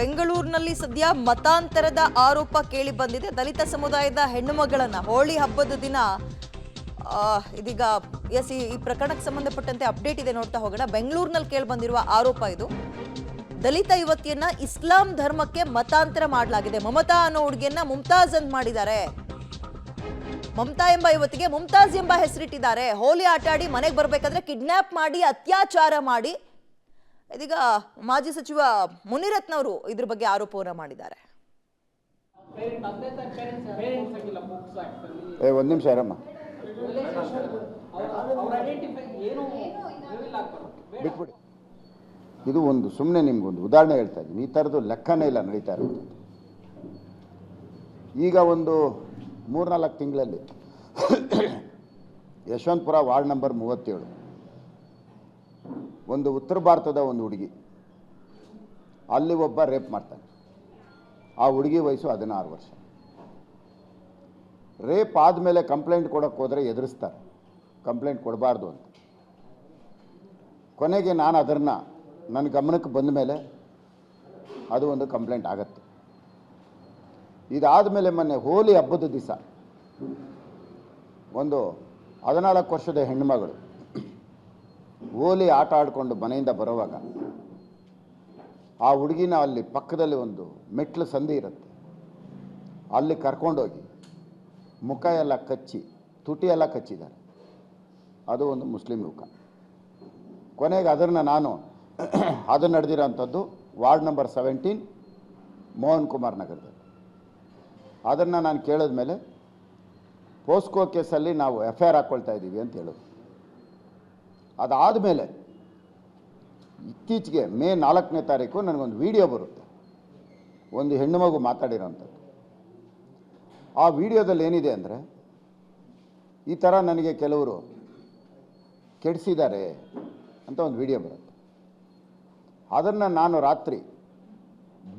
ಬೆಂಗಳೂರಿನಲ್ಲಿ ಸದ್ಯ ಮತಾಂತರದ ಆರೋಪ ಕೇಳಿ ಬಂದಿದೆ. ದಲಿತ ಸಮುದಾಯದ ಹೆಣ್ಣು ಮಗಳನ್ನ ಹೋಳಿ ಹಬ್ಬದ ದಿನ ಇದೀಗ ಈ ಪ್ರಕರಣಕ್ಕೆ ಸಂಬಂಧಪಟ್ಟಂತೆ ಅಪ್ಡೇಟ್ ಇದೆ, ನೋಡ್ತಾ ಹೋಗೋಣ. ಬೆಂಗಳೂರಿನಲ್ಲಿ ಕೇಳಿ ಬಂದಿರುವ ಆರೋಪ ಇದು. ದಲಿತ ಯುವತಿಯನ್ನ ಇಸ್ಲಾಂ ಧರ್ಮಕ್ಕೆ ಮತಾಂತರ ಮಾಡಲಾಗಿದೆ. ಮಮತಾ ಅನ್ನೋ ಹುಡುಗಿಯನ್ನ ಮುಮ್ತಾಜ್ ಅಂತ ಮಾಡಿದ್ದಾರೆ. ಮಮತಾ ಎಂಬ ಯುವತಿಗೆ ಮುಮ್ತಾಜ್ ಎಂಬ ಹೆಸರಿಟ್ಟಿದ್ದಾರೆ. ಹೋಲಿ ಆಟ ಆಡಿ ಮನೆಗೆ ಬರಬೇಕಾದ್ರೆ ಕಿಡ್ನಾಪ್ ಮಾಡಿ ಅತ್ಯಾಚಾರ ಮಾಡಿ. ಇದೀಗ ಮಾಜಿ ಸಚಿವ ಮುನಿರತ್ನ ಅವರು ಇದ್ರ ಬಗ್ಗೆ ಆರೋಪವನ್ನ ಮಾಡಿದ್ದಾರೆ. ಒಂದು ನಿಮಿಷ ಇರಮ್ಮ, ಬಿಟ್ಬಿಡಿ. ಇದು ಒಂದು ಸುಮ್ಮನೆ ನಿಮ್ಗೊಂದು ಉದಾಹರಣೆ ಹೇಳ್ತಾ ಇದ್ದೀನಿ. ಈ ಥರದ್ದು ಲೆಕ್ಕನೇ ಇಲ್ಲ ನಡೀತಾ ಇರೋದು. ಈಗ ಒಂದು 3-4 ತಿಂಗಳಲ್ಲಿ ಯಶವಂತಪುರ ವಾರ್ಡ್ ನಂಬರ್ 37 ಒಂದು ಉತ್ತರ ಭಾರತದ ಒಂದು ಹುಡುಗಿ, ಅಲ್ಲಿ ಒಬ್ಬ ರೇಪ್ ಮಾಡ್ತಾನೆ. ಆ ಹುಡುಗಿ ವಯಸ್ಸು 16 ವರ್ಷ. ರೇಪ್ ಆದಮೇಲೆ ಕಂಪ್ಲೇಂಟ್ ಕೊಡೋಕ್ಕೆ ಹೋದರೆ ಎದುರಿಸ್ತಾರೆ, ಕಂಪ್ಲೇಂಟ್ ಕೊಡಬಾರ್ದು ಅಂತ. ಕೊನೆಗೆ ನಾನು ಅದನ್ನು ನನ್ನ ಗಮನಕ್ಕೆ ಬಂದ ಮೇಲೆ ಅದು ಒಂದು ಕಂಪ್ಲೇಂಟ್ ಆಗತ್ತೆ. ಇದಾದ ಮೇಲೆ ಮೊನ್ನೆ ಹೋಲಿ ಹಬ್ಬದ ದಿವಸ ಒಂದು 14 ವರ್ಷದ ಹೆಣ್ಣುಮಗಳು ಹೋಲಿ ಆಟ ಆಡಿಕೊಂಡು ಮನೆಯಿಂದ ಬರುವಾಗ ಆ ಹುಡುಗಿನ ಅಲ್ಲಿ ಪಕ್ಕದಲ್ಲಿ ಒಂದು ಮೆಟ್ಲು ಸಂದಿ ಇರುತ್ತೆ, ಅಲ್ಲಿ ಕರ್ಕೊಂಡೋಗಿ ಮುಖ ಎಲ್ಲ ಕಚ್ಚಿ ತುಟಿ ಎಲ್ಲ ಕಚ್ಚಿದ್ದಾರೆ. ಅದು ಒಂದು ಮುಸ್ಲಿಂ ಯುವಕ. ಕೊನೆಗೆ ಅದನ್ನು ನಾನು ಅದು ನಡೆದಿರೋಂಥದ್ದು ವಾರ್ಡ್ ನಂಬರ್ 17 ಮೋಹನ್ ಕುಮಾರ್ ನಗರದಲ್ಲಿ. ಅದನ್ನು ನಾನು ಕೇಳಿದ ಮೇಲೆ ಪೋಸ್ಕೋ ಕೇಸಲ್ಲಿ ನಾವು FIR ಹಾಕ್ಕೊಳ್ತಾ ಇದ್ದೀವಿ ಅಂತ ಹೇಳೋದು. ಅದಾದಮೇಲೆ ಇತ್ತೀಚೆಗೆ ಮೇ 4ನೇ ತಾರೀಕು ನನಗೊಂದು ವಿಡಿಯೋ ಬರುತ್ತೆ, ಒಂದು ಹೆಣ್ಣು ಮಗು ಮಾತಾಡಿರೋಂಥದ್ದು. ಆ ವಿಡಿಯೋದಲ್ಲಿ ಏನಿದೆ ಅಂದರೆ, ಈ ಥರ ನನಗೆ ಕೆಲವರು ಕೆಡಿಸಿದ್ದಾರೆ ಅಂತ ಒಂದು ವಿಡಿಯೋ ಬರುತ್ತೆ. ಅದನ್ನು ನಾನು ರಾತ್ರಿ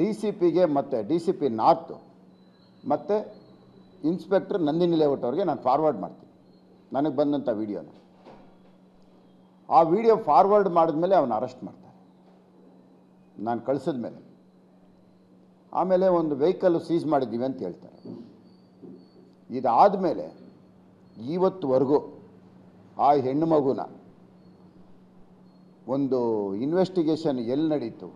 DCPಗೆ ಮತ್ತು DCP ನಾರ್ತು ಮತ್ತು ಇನ್ಸ್ಪೆಕ್ಟರ್ ನಂದಿನಿ ಲೇಔಟ್ ಅವ್ರಿಗೆ ನಾನು ಫಾರ್ವರ್ಡ್ ಮಾಡ್ತೀನಿ, ನನಗೆ ಬಂದಂಥ ವಿಡಿಯೋನ. ಆ ವಿಡಿಯೋ ಫಾರ್ವರ್ಡ್ ಮಾಡಿದ್ಮೇಲೆ ಅವನು ಅರೆಸ್ಟ್ ಮಾಡ್ತಾರೆ, ನಾನು ಕಳಿಸಿದ ಮೇಲೆ. ಆಮೇಲೆ ಒಂದು ವೆಹಿಕಲ್ಲು ಸೀಸ್ ಮಾಡಿದ್ದೀವಿ ಅಂತ ಹೇಳ್ತಾರೆ. ಇದಾದ ಮೇಲೆ ಇವತ್ತುವರೆಗೂ ಆ ಹೆಣ್ಣು ಮಗುನ ಒಂದು ಇನ್ವೆಸ್ಟಿಗೇಷನ್ ಎಲ್ಲಿ ನಡೀತು,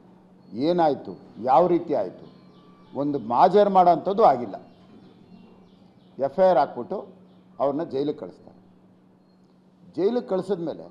ಏನಾಯಿತು, ಯಾವ ರೀತಿ ಆಯಿತು, ಒಂದು ಮಾಜರ್ ಮಾಡೋ ಅಂಥದ್ದು ಆಗಿಲ್ಲ. FIR ಹಾಕ್ಬಿಟ್ಟು ಅವ್ರನ್ನ ಜೈಲಿಗೆ ಕಳಿಸ್ತಾರೆ. ಜೈಲಿಗೆ ಕಳಿಸಿದ್ಮೇಲೆ